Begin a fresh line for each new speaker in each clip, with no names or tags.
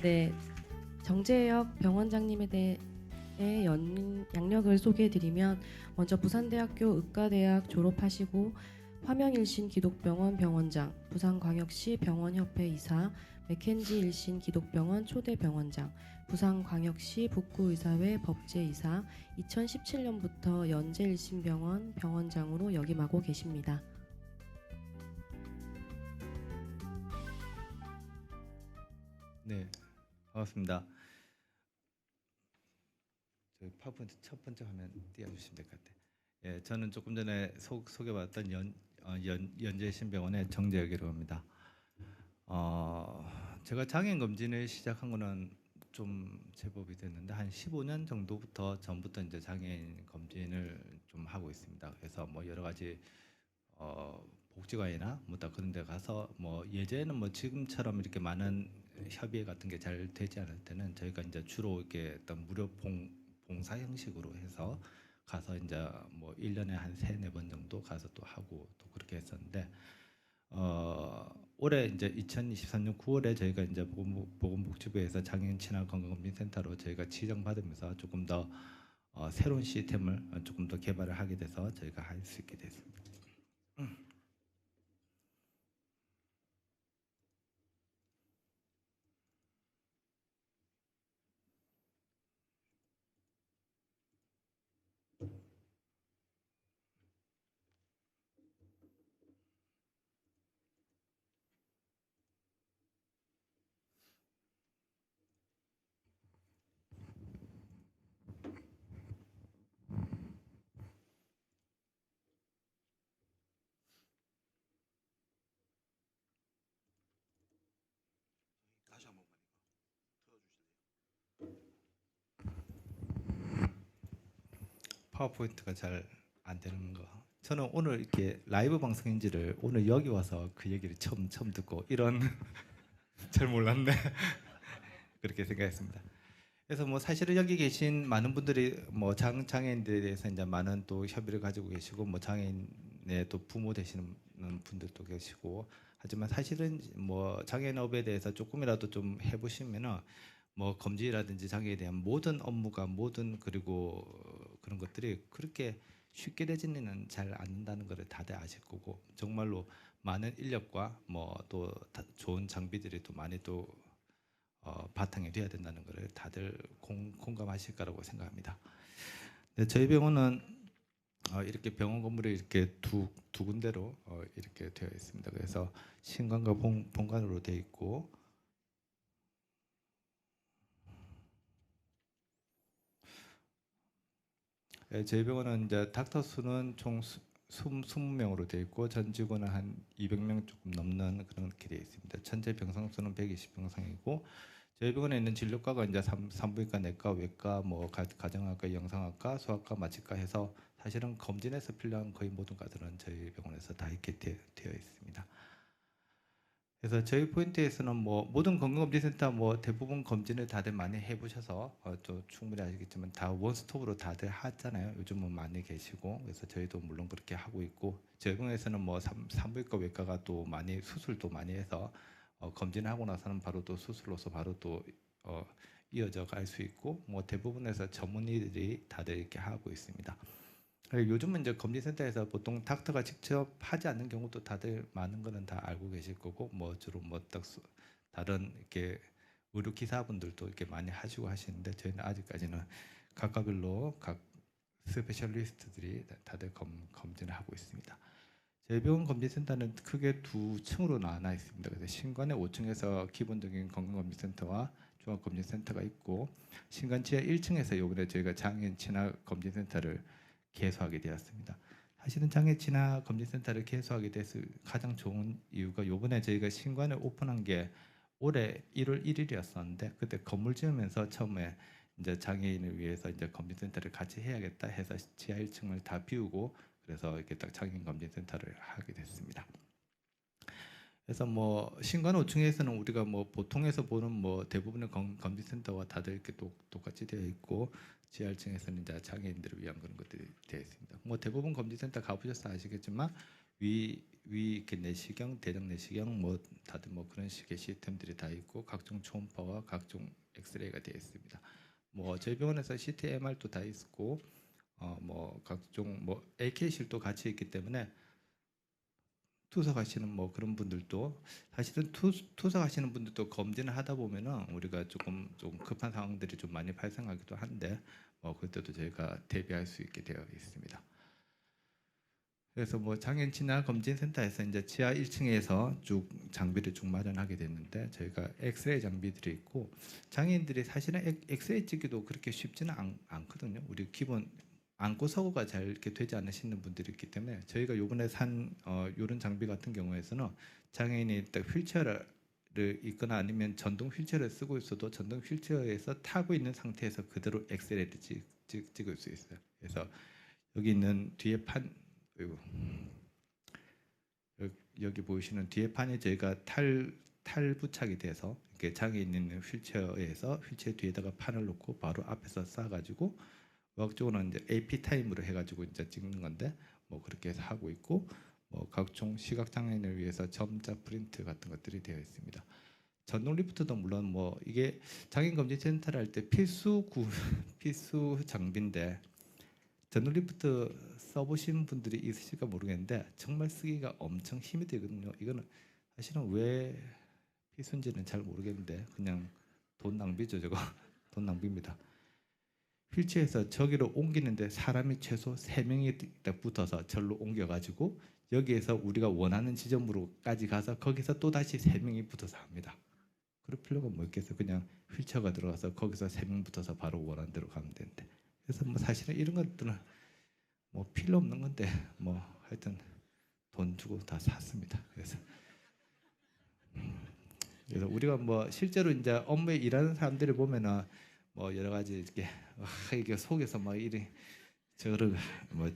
네, 정재혁 병원장님에 대해 양력을 소개해드리면 먼저 부산대학교 의과대학 졸업하시고 화명일신 기독병원 병원장, 부산광역시 병원협회 이사, 맥켄지 일신 기독병원 초대 병원장, 부산광역시 북구의사회 법제이사, 2017년부터 연제일신병원 병원장으로 역임하고 계십니다.
네, 반갑습니다. 저희 파워포인트 첫 번째 화면 띄워주시면 될 것 같아요. 예, 저는 조금 전에 소개받았던 연제신병원의 정재혁이라고 합니다. 제가 장애인 검진을 시작한 거는 좀 제법이 됐는데 한 15년 정도부터 전부터 이제 장애인 검진을 좀 하고 있습니다. 그래서 뭐 여러 가지 복지관이나 뭐 그런 데 가서 뭐 예전에는 뭐 지금처럼 이렇게 많은 협의회 같은 게 잘 되지 않을 때는 저희가 이제 주로 이렇게 어떤 무료 봉사 형식으로 해서 가서 이제 뭐 1년에 한 3-4번 정도 가서 또 하고 또 그렇게 했었는데 올해 이제 2023년 9월에 저희가 이제 보건복지부에서 장애인 친화 건강검진센터로 저희가 지정받으면서 조금 더 새로운 시스템을 조금 더 개발을 하게 돼서 저희가 할 수 있게 됐습니다.
다시 한 번만 이거
파워포인트가 잘 안 되는 거. 저는 오늘 이렇게 라이브 방송인지를 오늘 여기 와서 그 얘기를 처음 듣고 이런 잘 몰랐네. 그렇게 생각했습니다. 그래서 뭐 사실은 여기 계신 많은 분들이 뭐 장애인들에 대해서 이제 많은 또 협의를 가지고 계시고 뭐 장애인의 또 부모 되시는 분들도 계시고 하지만 사실은 뭐 장애인업에 대해서 조금이라도 좀 해보시면은 뭐 검진이라든지 장애에 대한 모든 업무가 모든 그리고 그런 것들이 그렇게 쉽게 되지는 잘 않는다는 것을 다들 아실 거고 정말로 많은 인력과 뭐 또 좋은 장비들이 또 많이 또 바탕이 돼야 된다는 것을 다들 공감하실 거라고 생각합니다. 네, 저희 병원은 이렇게 병원 건물이 이렇게 두 군데로 이렇게 되어 있습니다. 그래서 신관과 본관으로 되어 있고 저희 병원은 이제 닥터 수는 총 20명으로 되어 있고 전 직원은 한 200명 조금 넘는 그런 게 되어 있습니다. 전체 병상 수는 120병상이고 저희 병원에 있는 진료과가 이제 산부인과, 내과, 외과, 뭐 가정학과, 영상학과, 소아과, 마취과 해서 사실은 검진에서 필요한 거의 모든 과들은 저희 병원에서 다 있게 되어 있습니다. 그래서 저희 포인트에서는 뭐 모든 건강검진센터 뭐 대부분 검진을 다들 많이 해보셔서 또 충분히 아시겠지만 다 원스톱으로 다들 하잖아요. 요즘은 많이 계시고 그래서 저희도 물론 그렇게 하고 있고 저희 병원에서는 뭐 산부인과 외과가 또 많이 수술도 많이 해서 검진하고 나서는 바로 또 수술로서 바로 또 이어져 갈 수 있고 뭐 대부분에서 전문의들이 다들 이렇게 하고 있습니다. 요즘은 이제 검진센터에서 보통 닥터가 직접 하지 않는 경우도 다들 많은 거는 다 알고 계실 거고 뭐 주로 뭐 다른 이렇게 의료 기사분들도 이렇게 많이 하시고 하시는데 저희는 아직까지는 각과별로 각 스페셜리스트들이 다들 검진을 하고 있습니다. 저희 병원 검진센터는 크게 두 층으로 나눠 있습니다. 그래서 신관의 5층에서 기본적인 건강검진센터와 종합검진센터가 있고 신관 지하 1층에서 이번에 저희가 장애인 친화 검진센터를 개소하게 되었습니다. 사실은 장애 친화 검진센터를 개소하게 돼서 가장 좋은 이유가 이번에 저희가 신관을 오픈한 게 올해 1월 1일이었었는데 그때 건물 지으면서 처음에 이제 장애인을 위해서 이제 검진센터를 같이 해야겠다 해서 지하 1층을 다 비우고 그래서 이렇게 딱 장애인 검진센터를 하게 됐습니다. 그래서 뭐 신관 5층에서는 우리가 뭐 보통에서 보는 뭐 대부분의 검진센터와 다들 이렇게 똑같이 되어 있고 지하 1층에서는 이제 장애인들을 위한 그런 것들이 되어 있습니다. 뭐 대부분 검진센터 가보셔서 아시겠지만 위 이렇게 내시경, 대장 내시경 뭐 다들 뭐 그런 식의 시스템들이 다 있고 각종 초음파와 각종 엑스레이가 되어 있습니다. 뭐 저희 병원에서 CT, MR도 다 있고 뭐 각종 뭐 AK실도 같이 있기 때문에 투석하시는 뭐 그런 분들도 사실은 투석하시는 분들도 검진을 하다 보면은 우리가 좀 급한 상황들이 좀 많이 발생하기도 한데 그때도 저희가 대비할 수 있게 되어 있습니다. 그래서 뭐 장애인 진화 검진센터에서 이제 지하 1층에서 쭉 장비를 쭉 마련하게 됐는데 저희가 엑스레이 장비들이 있고 장애인들이 사실은 엑스레이 찍기도 그렇게 쉽지는 않거든요. 우리 기본 안고 서고가 잘 이렇게 되지 않으시는 분들이 있기 때문에 저희가 요번에 산 이런 장비 같은 경우에서는 장애인이 딱 휠체어를 있거나 아니면 전동 휠체어를 쓰고 있어도 전동 휠체어에서 타고 있는 상태에서 그대로 엑스레이를 찍을 수 있어요. 그래서 여기 있는 뒤에 판 그리고 여기 보이시는 뒤에 판이 저희가 탈 부착이 돼서 이렇게 장애인 있는 휠체어에서 휠체어 뒤에다가 판을 놓고 바로 앞에서 쏴가지고 의학적으로는 이제 AP 타임으로 해가지고 이제 찍는 건데 뭐 그렇게 해서 하고 있고 뭐 각종 시각 장애인을 위해서 점자 프린트 같은 것들이 되어 있습니다. 전동 리프트도 물론 뭐 이게 장애인 검진 센터를 할 때 필수 장비인데 전동 리프트 써보신 분들이 있으실까 모르겠는데 정말 쓰기가 엄청 힘이 들거든요. 이거는 사실은 왜 필수인지는 잘 모르겠는데 그냥 돈 낭비죠, 저거. 돈 낭비입니다. 휠체어에서 저기로 옮기는데 사람이 최소 3명이 딱 붙어서 절로 옮겨가지고 여기에서 우리가 원하는 지점으로까지 가서 거기서 또 다시 3명이 붙어서 합니다. 그럴 필요가 뭐 있겠어요. 그냥 휠체어가 들어가서 거기서 3명 붙어서 바로 원하는 대로 가면 되는데. 그래서 뭐 사실은 이런 것들은 뭐 필요 없는 건데 뭐 하여튼 돈 주고 다 샀습니다. 그래서 우리가 뭐 실제로 이제 업무에 일하는 사람들을 보면은 뭐 여러 가지 이게 속에서 막 이리 저를 뭐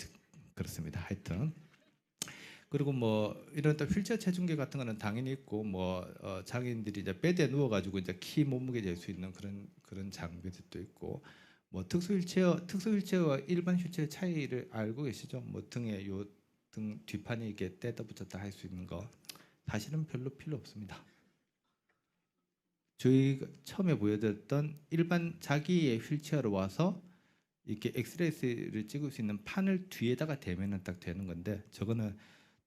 그렇습니다. 하여튼 그리고 뭐 이런 또 휠체어 체중계 같은 거는 당연히 있고 뭐 장애인들이 이제 베드에 누워 가지고 이제 키 몸무게 잴 수 있는 그런 장비들도 있고 뭐 특수 휠체어와 일반 휠체어 차이를 알고 계시죠? 뭐 등에 요 등 뒷판이 이게 떼다 붙였다 할 수 있는 거 사실은 별로 필요 없습니다. 저희가 처음에 보여드렸던 일반 자기의 휠체어로 와서 이렇게 엑스레이를 찍을 수 있는 판을 뒤에다가 대면은 딱 되는 건데 저거는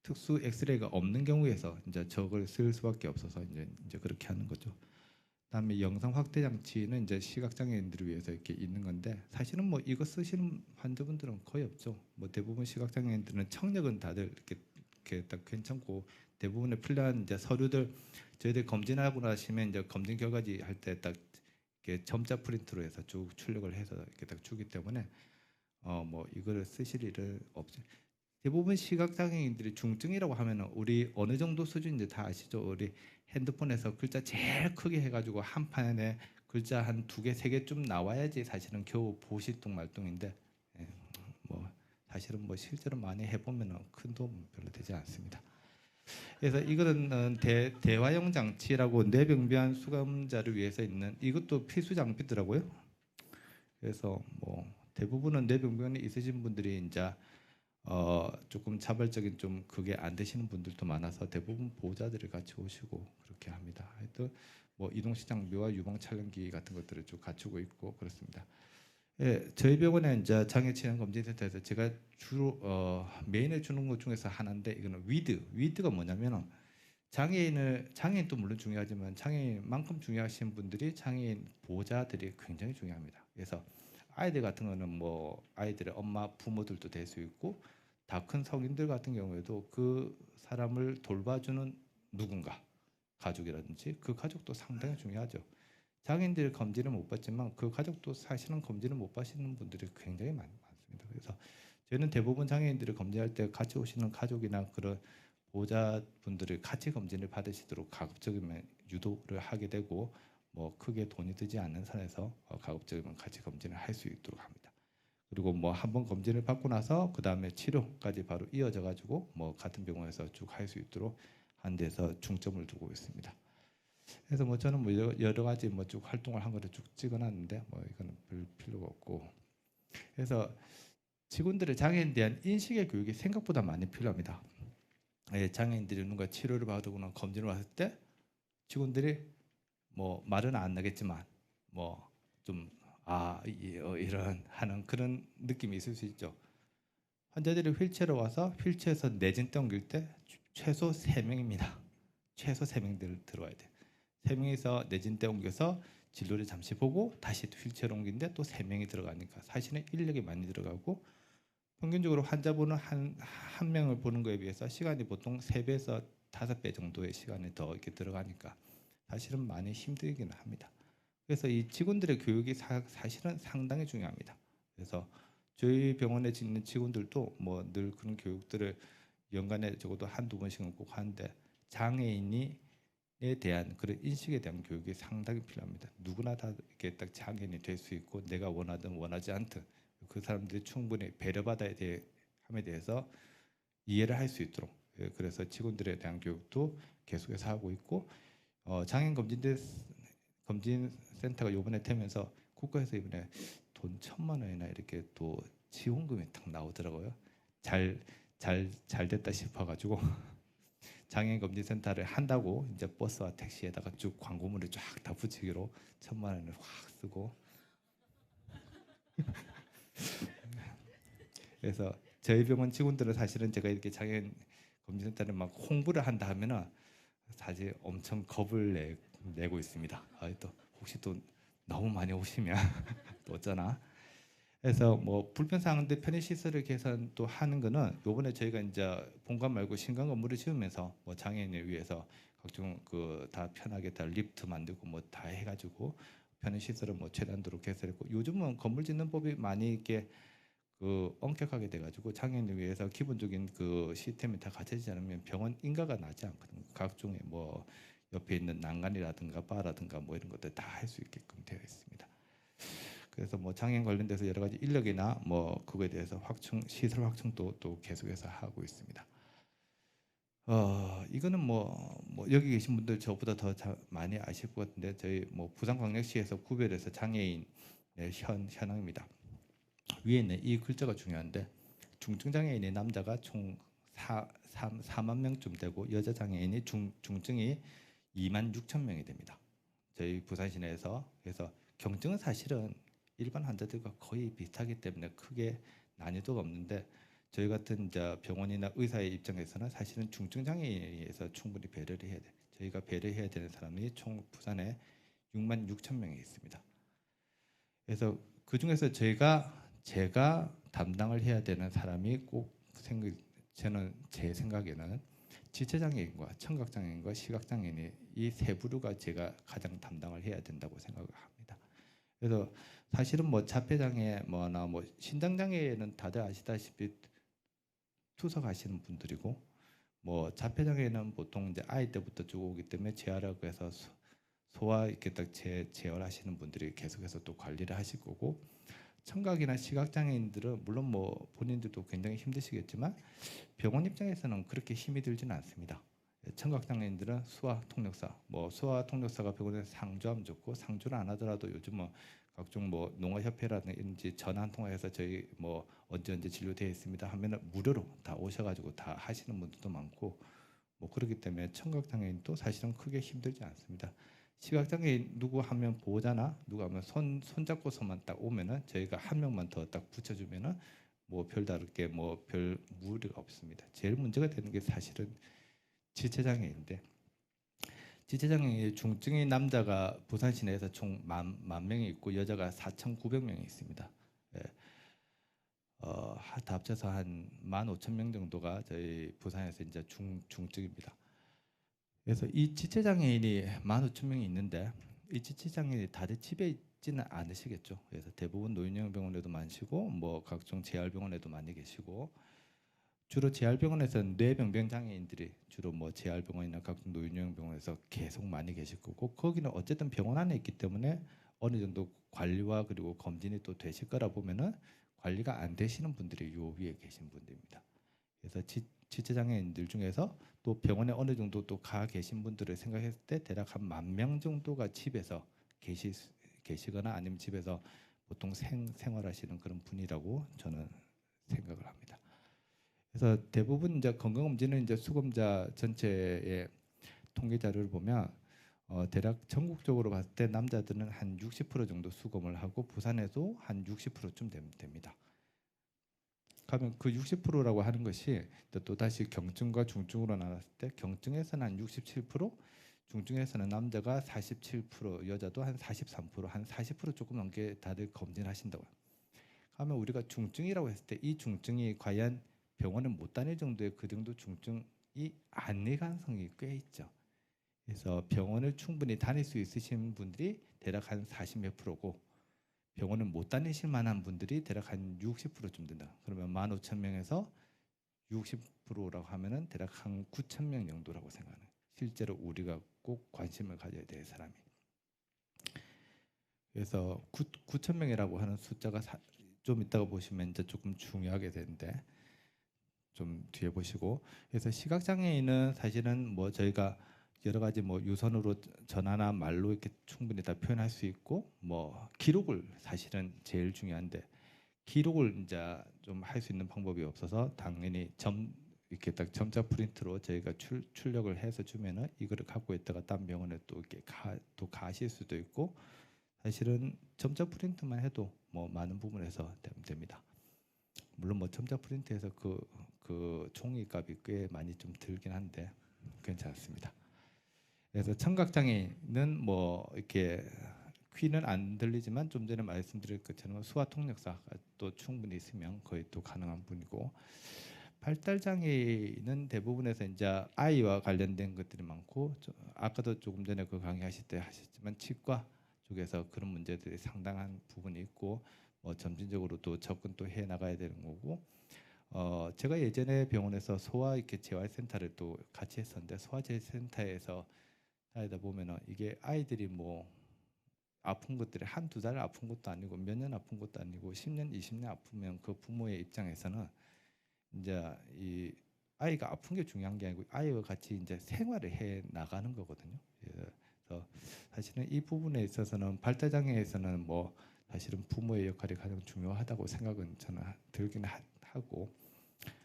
특수 엑스레이가 없는 경우에서 이제 저걸 쓸 수밖에 없어서 이제 그렇게 하는 거죠. 그다음에 영상 확대 장치는 이제 시각 장애인들을 위해서 이렇게 있는 건데 사실은 뭐 이거 쓰시는 환자분들은 거의 없죠. 뭐 대부분 시각 장애인들은 청력은 다들 이렇게 딱 괜찮고 대부분의 필요한 이제 서류들 저희들 검진하고 나시면 이제 검진 결과지 할 때 딱 이렇게 점자 프린트로 해서 쭉 출력을 해서 이렇게 딱 주기 때문에 뭐 이거를 쓰실 일은 없죠. 대부분 시각 장애인들이 중증이라고 하면은 우리 어느 정도 수준인지 다 아시죠? 우리 핸드폰에서 글자 제일 크게 해가지고 한 판에 글자 한 2개, 3개쯤 나와야지 사실은 겨우 보실동 말동인데 뭐 사실은 뭐 실제로 많이 해보면은 큰 도움 별로 되지 않습니다. 그래서 이거는 대화용 장치라고 뇌병변 수감자를 위해서 있는 이것도 필수 장비더라고요. 그래서 뭐 대부분은 뇌병변이 있으신 분들이 이제 조금 자발적인 좀 그게 안 되시는 분들도 많아서 대부분 보호자들이 같이 오시고 그렇게 합니다. 하여튼 뭐 이동식 장비와 유방 촬영기 같은 것들을 쭉 갖추고 있고 그렇습니다. 예, 저희 병원에 이제 장애치료 검진센터에서 제가 주로 메인에 주는 것 중에서 하나인데 이거는 위드가 뭐냐면은 장애인도 물론 중요하지만 장애인만큼 중요하신 분들이 장애인 보호자들이 굉장히 중요합니다. 그래서 아이들 같은 거는 뭐 아이들의 엄마 부모들도 될 수 있고 다 큰 성인들 같은 경우에도 그 사람을 돌봐주는 누군가 가족이라든지 그 가족도 상당히 중요하죠. 장애인들 검진을 못 받지만 그 가족도 사실은 검진을 못 받으시는 분들이 굉장히 많습니다. 그래서 저희는 대부분 장애인들을 검진할 때 같이 오시는 가족이나 그런 보호자분들을 같이 검진을 받으시도록 가급적이면 유도를 하게 되고 뭐 크게 돈이 들지 않는 선에서 가급적이면 같이 검진을 할 수 있도록 합니다. 그리고 뭐 한번 검진을 받고 나서 그 다음에 치료까지 바로 이어져 가지고 뭐 같은 병원에서 쭉 할 수 있도록 한 데서 중점을 두고 있습니다. 그래서 뭐 저는 뭐 여러 가지 뭐 쭉 활동을 한 거를 쭉 찍어놨는데 뭐 이거는 별 필요가 없고 그래서 직원들의 장애인에 대한 인식의 교육이 생각보다 많이 필요합니다. 장애인들이 누가 치료를 받거나 검진을 받을 때 직원들이 뭐 말은 안 나겠지만 뭐 좀 이런 하는 그런 느낌이 있을 수 있죠. 환자들이 휠체어로 와서 휠체어에서 내진 때 옮길 때 최소 3명입니다. 최소 3명 들어와야 돼요. 3명이서 내진 때 옮겨서 진료를 잠시 보고 다시 휠체어로 옮기는데 또 3명이 들어가니까 사실은 인력이 많이 들어가고 평균적으로 환자분은 한 명을 보는 거에 비해서 시간이 보통 3배에서 5배 정도의 시간이 더 이렇게 들어가니까 사실은 많이 힘들기는 합니다. 그래서 이 직원들의 교육이 사실은 상당히 중요합니다. 그래서 저희 병원에 있는 직원들도 뭐 늘 그런 교육들을 연간에 적어도 한두 번씩은 꼭 하는데 장애인에 대한 그런 인식에 대한 교육이 상당히 필요합니다. 누구나 다 이렇게 딱 장애인이 될 수 있고 내가 원하든 원하지 않든 그 사람들이 충분히 배려받아야 함에 대해서 이해를 할 수 있도록 그래서 직원들에 대한 교육도 계속해서 하고 있고 장애인 검진 센터가 이번에 되면서 국가에서 이번에 돈 1,000만 원이나 이렇게 또 지원금이 딱 나오더라고요. 잘 됐다 싶어가지고 장애인 검진 센터를 한다고 이제 버스와 택시에다가 쭉 광고물을 쫙 다 붙이기로 1,000만 원을 확 쓰고 그래서 저희 병원 직원들은 사실은 제가 이렇게 장애인 검진센터를 막 홍보를 한다 하면은 사실 엄청 겁을 내고 있습니다. 또 혹시 또 너무 많이 오시면 또 어쩌나. 그래서 뭐 불편 사항인데 편의 시설을 개선 또 하는 거는 요번에 저희가 이제 본관 말고 신관 건물을 지으면서 뭐 장애인을 위해서 각종 그 다 편하게 다 리프트 만들고 뭐 다 해가지고 편의 시설을 뭐 최대한도로 개설했고 요즘은 건물 짓는 법이 많이 이렇게 그 엄격하게 돼가지고 장애인을 위해서 기본적인 그 시스템이 다 갖춰지지 않으면 병원 인가가 나지 않거든요. 각종의 뭐 옆에 있는 난간이라든가 바라든가 뭐 이런 것들 다 할 수 있게끔 되어 있습니다. 그래서 뭐 장애인 관련돼서 여러 가지 인력이나 뭐 그거에 대해서 시설 확충도 또 계속해서 하고 있습니다. 이거는 뭐 여기 계신 분들 저보다 더 많이 아실 것 같은데 저희 뭐 부산광역시에서 구별해서 장애인의 현황입니다. 위에 있는 이 글자가 중요한데 중증 장애인의 남자가 총 4만 명쯤 되고 여자 장애인이 중증이 2만 6천 명이 됩니다. 저희 부산 시내에서. 그래서 경증은 사실은 일반 환자들과 거의 비슷하기 때문에 크게 난이도가 없는데 저희 같은 이제 병원이나 의사의 입장에서는 사실은 중증 장애인에서 충분히 배려를 해야 돼. 저희가 배려해야 되는 사람이 총 부산에 6만 6천 명이 있습니다. 그래서 그 중에서 제가 담당을 해야 되는 사람이 꼭 저는 제 생각에는 지체장애인과 청각장애인과 시각장애인 이 세 부류가 제가 가장 담당을 해야 된다고 생각을 합니다. 그래서 사실은 뭐 자폐장애 뭐나 뭐 신장장애는 다들 아시다시피 투석하시는 분들이고 뭐 자폐장애는 보통 이제 아이 때부터 쭉 오기 때문에 재활하고 해서 소화 이렇게 딱 재활하시는 분들이 계속해서 또 관리를 하실 거고 청각이나 시각장애인들은 물론 뭐 본인들도 굉장히 힘드시겠지만 병원 입장에서는 그렇게 힘이 들지는 않습니다. 청각장애인들은 수화 통역사, 뭐 수화 통역사가 병원에서 상주하면 좋고 상주를 안 하더라도 요즘은 각종 뭐 농어협회라든지 전화 한 통화해서 저희 뭐 언제 진료되어 있습니다 하면은 무료로 다 오셔가지고 다 하시는 분들도 많고 뭐 그렇기 때문에 청각장애인도 사실은 크게 힘들지 않습니다. 시각장애인 누구 하면 보호자나 누구 하면 손 잡고서만 딱 오면은 저희가 한 명만 더 딱 붙여주면은 뭐 별다르게 뭐 별 무리가 없습니다. 제일 문제가 되는 게 사실은 지체장애인데 지체장애 중증인 남자가 부산 시내에서 총 만 명이 있고 여자가 4,900명이 있습니다. 예. 다 합쳐서 한 15,000명 정도가 저희 부산에서 이제 중증입니다. 그래서 이 지체장애인이 15,000명이 있는데 이 지체장애인이 다들 집에 있지는 않으시겠죠. 그래서 대부분 노인요양병원에도 많으시고 뭐 각종 재활병원에도 많이 계시고 주로 재활병원에서는 뇌병변 장애인들이 주로 뭐 재활병원이나 각종 노인요양병원에서 계속 많이 계실 거고 거기는 어쨌든 병원 안에 있기 때문에 어느 정도 관리와 그리고 검진이 또 되실 거라 보면은 관리가 안 되시는 분들이 요 위에 계신 분들입니다. 그래서 지체장애인들 중에서 또 병원에 어느 정도 또 가 계신 분들을 생각했을 때 대략 한 10,000명 정도가 집에서 계시거나 아니면 집에서 보통 생활하시는 그런 분이라고 저는 생각을 합니다. 그래서 대부분 이제 건강검진은 이제 수검자 전체의 통계 자료를 보면 대략 전국적으로 봤을 때 남자들은 한 60% 정도 수검을 하고 부산에도 한 60%쯤 됩니다. 그러면 그 60%라고 하는 것이 또 다시 경증과 중증으로 나눴을 때 경증에서는 한 67%, 중증에서는 남자가 47%, 여자도 한 43%, 한 40% 조금 넘게 다들 검진하신다고요. 그러면 우리가 중증이라고 했을 때 이 중증이 과연 병원에 못 다닐 정도의 그 정도 중증이 아닐 가능성이 꽤 있죠. 그래서 병원을 충분히 다닐 수 있으신 분들이 대략 한 40몇 프로고 병원을 못 다니실 만한 분들이 대략 한 60%쯤 된다. 그러면 15,000명에서 60%라고 하면은 대략 한 9,000명 정도라고 생각하는. 실제로 우리가 꼭 관심을 가져야 될 사람이. 그래서 9,000명이라고 하는 숫자가 좀 이따가 보시면 이제 조금 중요하게 되는데 좀 뒤에 보시고. 그래서 시각장애인은 사실은 뭐 저희가 여러 가지 뭐 유선으로 전화나 말로 이렇게 충분히 다 표현할 수 있고 뭐 기록을 사실은 제일 중요한데 기록을 이제 좀 할 수 있는 방법이 없어서 당연히 이렇게 딱 점자 프린트로 저희가 출력을 해서 주면은 이거를 갖고 있다가 딴 병원에 또 이렇게 또 가실 수도 있고 사실은 점자 프린트만 해도 뭐 많은 부분에서 됩니다. 물론 뭐 점자 프린트에서 그 종이 값이 꽤 많이 좀 들긴 한데 괜찮습니다. 그래서 청각장애는 뭐 이렇게 귀는 안 들리지만 좀 전에 말씀드린 것처럼 수화 통역사가 또 충분히 있으면 거의 또 가능한 분이고 발달장애는 대부분에서 이제 아이와 관련된 것들이 많고 아까도 조금 전에 그 강의하실 때 하셨지만 치과 쪽에서 그런 문제들이 상당한 부분이 있고 뭐 점진적으로 또 접근 또 해 나가야 되는 거고 제가 예전에 병원에서 소아 이렇게 재활센터를 또 같이 했었는데 소아 재활센터에서 하다 보면은 이게 아이들이 뭐 아픈 것들이 한두 달 아픈 것도 아니고 몇 년 아픈 것도 아니고 10년, 20년 아프면 그 부모의 입장에서는 이제 이 아이가 아픈 게 중요한 게 아니고 아이와 같이 이제 생활을 해 나가는 거거든요. 그래서 사실은 이 부분에 있어서는 발달장애에서는 뭐 사실은 부모의 역할이 가장 중요하다고 생각은 저는 들긴 하고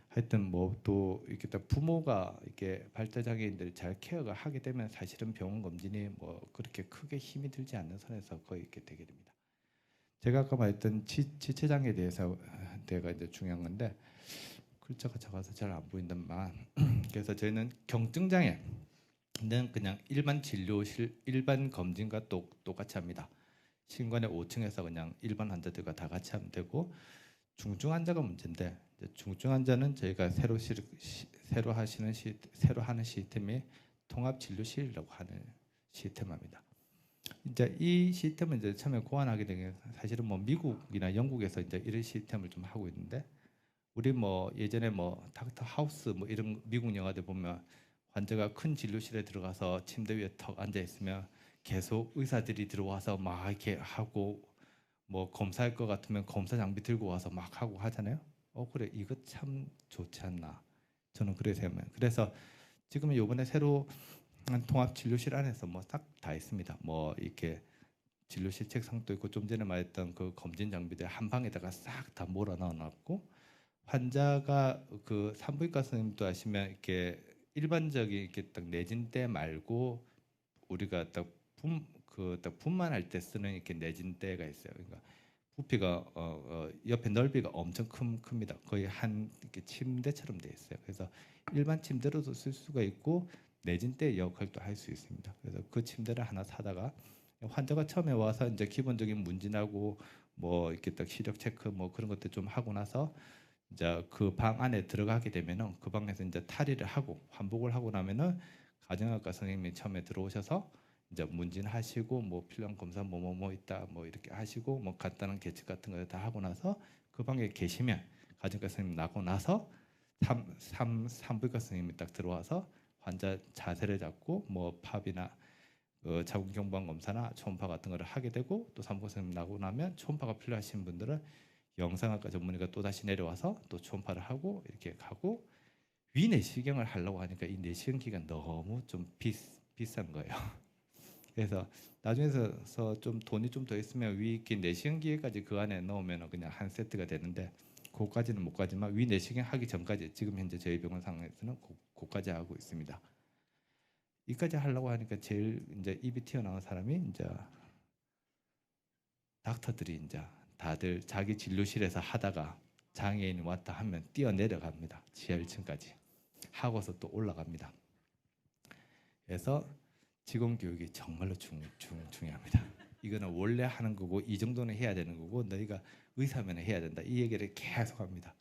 하여튼 뭐 또 이렇게 딱 부모가 이렇게 발달장애인들 잘 케어가 하게 되면 사실은 병원 검진이 뭐 그렇게 크게 힘이 들지 않는 선에서 거의 이렇게 되게 됩니다. 제가 아까 말했던 지체장애에 대해서 대가 이제 중요한 건데 글자가 작아서 잘 안 보인단만 그래서 저희는 경증장애는 그냥 일반 진료실 일반 검진과 똑같이 합니다. 신관의 5층에서 그냥 일반 환자들과 다 같이 하면 되고 중증 환자가 문제인데 중증 환자는 저희가 새로 하는 시스템이 통합 진료실이라고 하는 시스템입니다. 이제 이 시스템은 이제 처음에 고안하게 된 게 사실은 뭐 미국이나 영국에서 이제 이런 시스템을 좀 하고 있는데 우리 뭐 예전에 뭐 닥터 하우스 뭐 이런 미국 영화들 보면 환자가 큰 진료실에 들어가서 침대 위에 턱 앉아 있으면 계속 의사들이 들어와서 막 이렇게 하고 뭐 검사할 것 같으면 검사 장비 들고 와서 막 하고 하잖아요. 그래 이거 참 좋지 않나 저는 그래 생각해요. 그래서 지금 이번에 새로 한 통합 진료실 안에서 뭐 딱 다 있습니다. 뭐 이렇게 진료실 책상도 있고 좀 전에 말했던 그 검진 장비들 한 방에다가 싹 다 몰아 넣어놨고 환자가 그 산부인과 선생님도 아시면 이렇게 일반적인 이렇게 딱 내진대 말고 우리가 딱 분만할 때 쓰는 이렇게 내진대가 있어요. 그러니까 부피가 옆에 넓이가 엄청 큽니다. 거의 한 이렇게 침대처럼 돼 있어요. 그래서 일반 침대로도 쓸 수가 있고 내진대 역할도 할 수 있습니다. 그래서 그 침대를 하나 사다가 환자가 처음에 와서 이제 기본적인 문진하고 뭐 이렇게 딱 시력 체크 뭐 그런 것들 좀 하고 나서 이제 그 방 안에 들어가게 되면은 그 방에서 이제 탈의를 하고 환복을 하고 나면은 가정의학과 선생님이 처음에 들어오셔서 이제 문진하시고 뭐 필요한 검사 뭐뭐 있다 뭐 이렇게 하시고 뭐 간단한 계측 같은 거 다 하고 나서 그 방에 계시면 가정의과 선생님 나고 나서 산부인과 선생님이 딱 들어와서 환자 자세를 잡고 뭐 팝이나 자궁 경부암 검사나 초음파 같은 거를 하게 되고 또 산부인과 선생님 나고 나면 초음파가 필요하신 분들은 영상학과 전문의가 또 다시 내려와서 또 초음파를 하고 이렇게 가고 위 내시경을 하려고 하니까 이 내시경 기간 너무 좀 비싼 거예요. 그래서 나중에서 좀 돈이 좀 더 있으면 위 있긴 내시경 기계까지 그 안에 넣으면 그냥 한 세트가 되는데 그까지는 못 가지만 위 내시경 하기 전까지 지금 현재 저희 병원 상황에서는 그까지 하고 있습니다. 이까지 하려고 하니까 제일 이제 입이 튀어나온 사람이 이제 닥터들이 이제 다들 자기 진료실에서 하다가 장애인이 왔다 하면 뛰어 내려갑니다. 지하 1층까지 하고서 또 올라갑니다. 그래서 직원 교육이 정말로 중요합니다. 이거는 원래 하는 거고 이 정도는 해야 되는 거고 너희가 의사면 해야 된다. 이 얘기를 계속 합니다.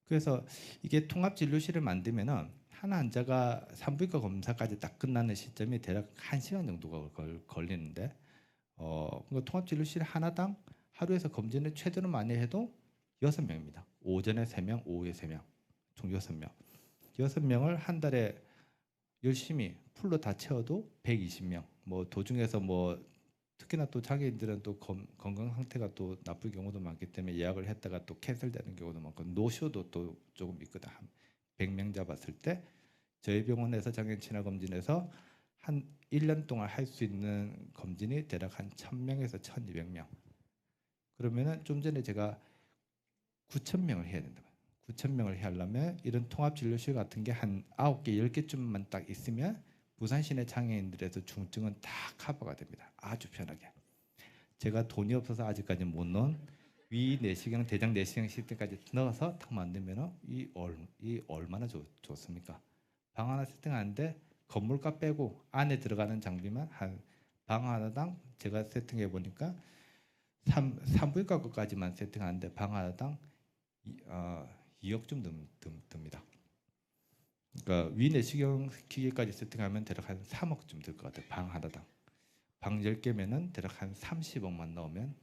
그래서 이게 통합진료실을 만들면은 한 환자가 산부인과 검사까지 딱 끝나는 시점이 대략 1시간 정도가 걸리는데 그러니까 통합진료실 하나당 하루에서 검진을 최대로 많이 해도 6명입니다. 오전에 3명, 오후에 3명, 총 6명. 6명을 한 달에 열심히 풀로 다 채워도 120명. 뭐 도중에서 뭐 특히나 또 장애인들은 또 건강 상태가 또 나쁠 경우도 많기 때문에 예약을 했다가 또 캔슬되는 경우도 많고 노쇼도 또 조금 있거든. 한 100명 잡았을 때 저희 병원에서 장애인 친화 검진에서 한 1년 동안 할 수 있는 검진이 대략 한 1000명에서 1200명. 그러면은 좀 전에 제가 9000명을 해야 된다. 9000명을 하려면 이런 통합진료실 같은 게 한 9개, 10개쯤만 딱 있으면 부산 시내 장애인들에서 중증은 다 커버가 됩니다. 아주 편하게. 제가 돈이 없어서 아직까지 못 넣은 위 내시경, 대장 내시경 시스템까지 넣어서 딱 만들면 이 얼마나 좋습니까? 방 하나 세팅하는데 건물값 빼고 안에 들어가는 장비만 한 방 하나당 제가 세팅해 보니까 산부인과 것까지만 세팅하는데 방 하나당 2억 좀 듭니다. 그러니까 위 내시경 기계까지 세팅하면 대략 한 3억쯤 들 것 같아요. 방 하나당. 방 10개면은 대략 한 30억만 넣으면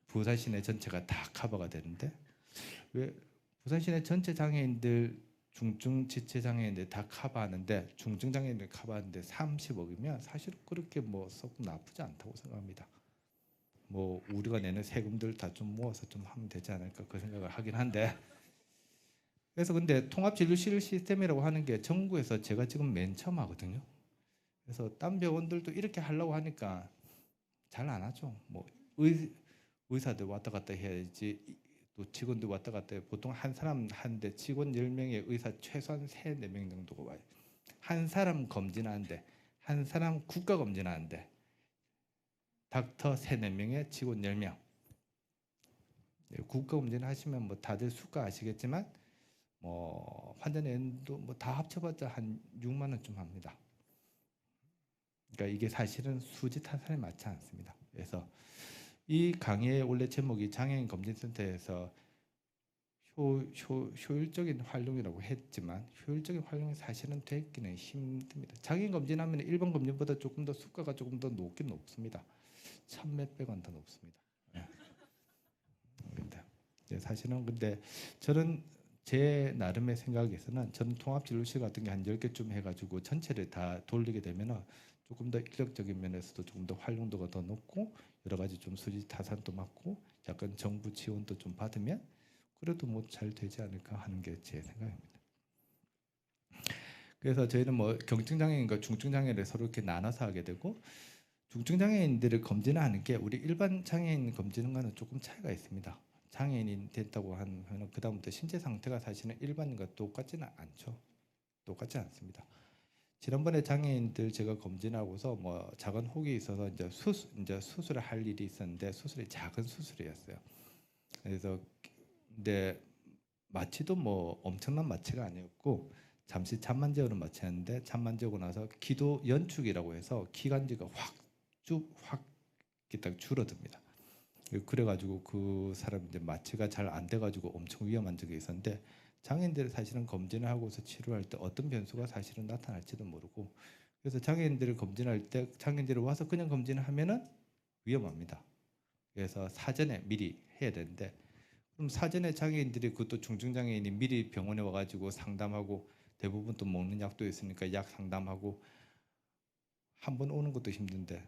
부산 시내 전체가 다 커버가 되는데 왜 부산 시내 전체 장애인들 중증 지체 장애인들 다 커버하는데 중증 장애인들 커버하는데 30억이면 사실 그렇게 뭐 썩 나쁘지 않다고 생각합니다. 뭐 우리가 내는 세금들 다 좀 모아서 좀 하면 되지 않을까 그 생각을 하긴 한데 그래서 근데 통합진료실 시스템이라고 하는 게 전국에서 제가 지금 맨 처음 하거든요. 그래서 딴 병원들도 이렇게 하려고 하니까 잘 안 하죠. 뭐 의사들 왔다 갔다 해야지 또 직원들 왔다 갔다 해. 보통 한 사람 한데 직원 10명에 의사 최소한 3, 4명 정도가 와요. 한 사람 검진하는데 한 사람 국가 검진하는데 닥터 3, 4명에 직원 10명. 국가 검진 하시면 뭐 다들 수가 아시겠지만 뭐 환자 내도 뭐 다 합쳐봤자 한 6만 원쯤 합니다. 그러니까 이게 사실은 수지 타산에 맞지 않습니다. 그래서 이 강의의 원래 제목이 장애인 검진센터에서 효율적인 활용이라고 했지만 효율적인 활용이 사실은 되기는 힘듭니다. 장애인 검진하면 일반 검진보다 조금 더 수가가 조금 더 높긴 높습니다. 1,몇백 원 더 높습니다. 네. 사실은 근데 저는 제 나름의 생각에서는 저는 통합진료실 같은 게 한 10개쯤 해가지고 전체를 다 돌리게 되면 조금 더 인력적인 면에서도 조금 더 활용도가 더 높고 여러 가지 좀 수지 타산도 맞고 약간 정부 지원도 좀 받으면 그래도 뭐 잘 되지 않을까 하는 게 제 생각입니다. 그래서 저희는 뭐 경증장애인과 중증장애를 서로 이렇게 나눠서 하게 되고 중증장애인들을 검진하는 게 우리 일반 장애인 검진과는 조금 차이가 있습니다. 장애인이 됐다고 하면 그 다음부터 신체 상태가 사실은 일반인과 똑같지는 않죠. 똑같지 않습니다. 지난번에 장애인들 제가 검진하고서 뭐 작은 혹이 있어서 이제 수술을 할 일이 있었는데 수술이 작은 수술이었어요. 그래서 근데 마취도 뭐 엄청난 마취가 아니었고 잠시 잠만 재우는 마취였는데 잠만 재우고 나서 기도 연축이라고 해서 기관지가 확 딱 줄어듭니다. 그래가지고 그 사람 이제 마취가 잘 안 돼가지고 엄청 위험한 적이 있었는데 장애인들 사실은 검진을 하고서 치료할 때 어떤 변수가 사실은 나타날지도 모르고 그래서 장애인들을 검진할 때 장애인들을 와서 그냥 검진을 하면은 위험합니다. 그래서 사전에 미리 해야 되는데 그럼 사전에 장애인들이 그것도 중증장애인이 미리 병원에 와가지고 상담하고 대부분 또 먹는 약도 있으니까 약 상담하고 한 번 오는 것도 힘든데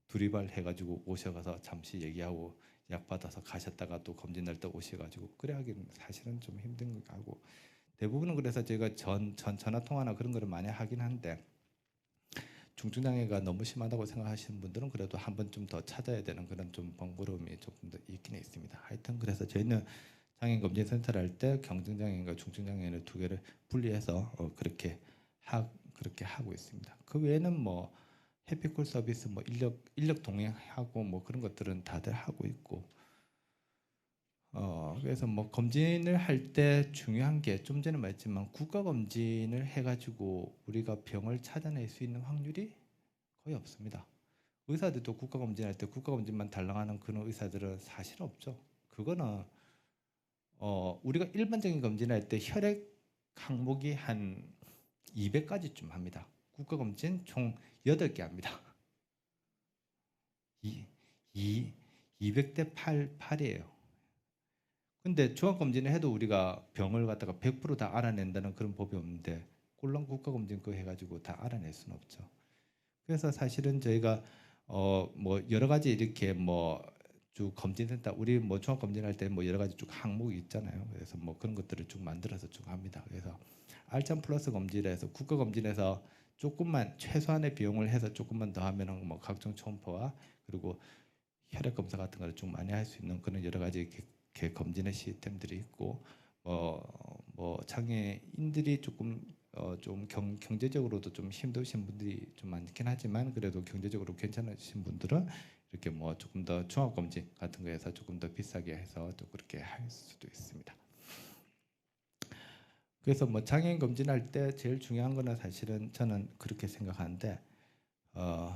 두리발 해가지고 오셔가서 잠시 얘기하고 약 받아서 가셨다가 또 검진할 때 오셔가지고 그래 하기는 사실은 좀 힘든 거고 대부분은 그래서 제가 전화 통화나 그런 거를 많이 하긴 한데 중증장애가 너무 심하다고 생각하시는 분들은 그래도 한 번쯤 더 찾아야 되는 그런 좀 번거로움이 조금 더 있긴 있습니다. 하여튼 그래서 저희는 장애인 검진 센터를 할 때 경증 장애인과 중증 장애인을 두 개를 분리해서 그렇게 하고 있습니다. 그 외에는 뭐 해피콜 서비스, 뭐 인력 동행하고 뭐 그런 것들은 다들 하고 있고, 그래서 뭐 검진을 할 때 중요한 게 좀 전에 말했지만 국가 검진을 해가지고 우리가 병을 찾아낼 수 있는 확률이 거의 없습니다. 의사들도 국가 검진할 때 국가 검진만 달랑하는 그런 의사들은 사실 없죠. 그거는 우리가 일반적인 검진할 때 혈액 항목이 한 200가지쯤 합니다. 국가 검진 총 8개 합니다. 200대 8이에요. 근데 종합검진을 해도 우리가 병을 갖다가 100% 다 알아낸다는 그런 법이 없는데 꼴랑 국가검진 그거 해가지고 다 알아낼 수는 없죠. 그래서 사실은 저희가 뭐 여러 가지 이렇게 뭐 쭉 검진센터 우리 뭐 종합검진할 때 뭐 여러 가지 쭉 항목이 있잖아요. 그래서 뭐 그런 것들을 쭉 만들어서 쭉 합니다. 그래서 알찬 플러스 검진에서 국가검진에서 조금만 최소한의 비용을 해서 조금만 더 하면은 뭐 각종 초음파와 그리고 혈액 검사 같은 걸 좀 많이 할 수 있는 그런 여러 가지 이렇게 검진의 시스템들이 있고 뭐 장애인들이 조금 좀 경제적으로도 좀 힘드신 분들이 좀 많긴 하지만 그래도 경제적으로 괜찮으신 분들은 이렇게 뭐 조금 더 종합 검진 같은 거에서 조금 더 비싸게 해서 또 그렇게 할 수도 있습니다. 그래서 뭐 장애인 검진할 때 제일 중요한 거는 사실은 저는 그렇게 생각하는데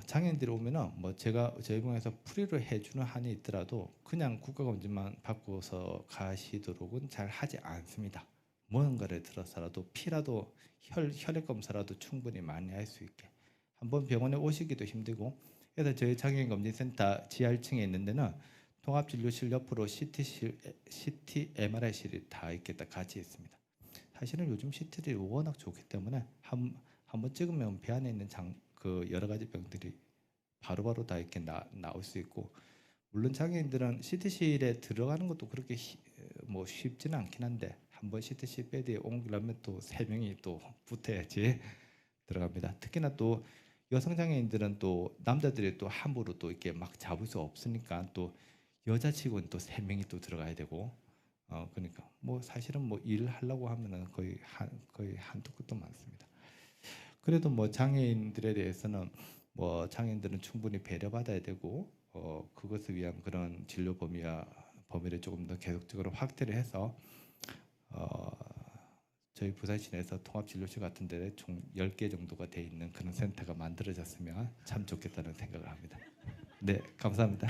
장애인들이 오면은 뭐 제가 저희 병원에서 프리로 해주는 한이 있더라도 그냥 국가검진만 받고서 가시도록은 잘 하지 않습니다. 뭔가를 들어서라도 피라도 혈액 검사라도 충분히 많이 할 수 있게 한번 병원에 오시기도 힘들고 그래서 저희 장애인 검진센터 지하 1층에 있는 데는 통합진료실 옆으로 CT, MRI실이 다 이렇게 다 같이 있습니다. 사실은 요즘 CT들이 워낙 좋기 때문에 한번 찍으면 배 안에 있는 그 여러 가지 병들이 바로바로 다 이렇게 나올 수 있고 물론 장애인들은 CT실에 들어가는 것도 그렇게 뭐 쉽지는 않긴 한데 한번 CT실 베드에 옮기려면 또 3명이 또 붙어야지 들어갑니다. 특히나 또 여성 장애인들은 또 남자들이 또 함부로 또 이렇게 막 잡을 수 없으니까 또 여자치고는 또 3명이 또 들어가야 되고 그러니까 뭐 사실은 뭐 일을 하려고 하면은 거의 한두 끝도 많습니다. 그래도 뭐 장애인들에 대해서는 뭐 장애인들은 충분히 배려받아야 되고 그것을 위한 그런 진료 범위를 조금 더 계속적으로 확대를 해서 저희 부산시내에서 통합진료실 같은 데에 총 10개 정도가 돼 있는 그런 센터가 만들어졌으면 참 좋겠다는 생각을 합니다. 네, 감사합니다.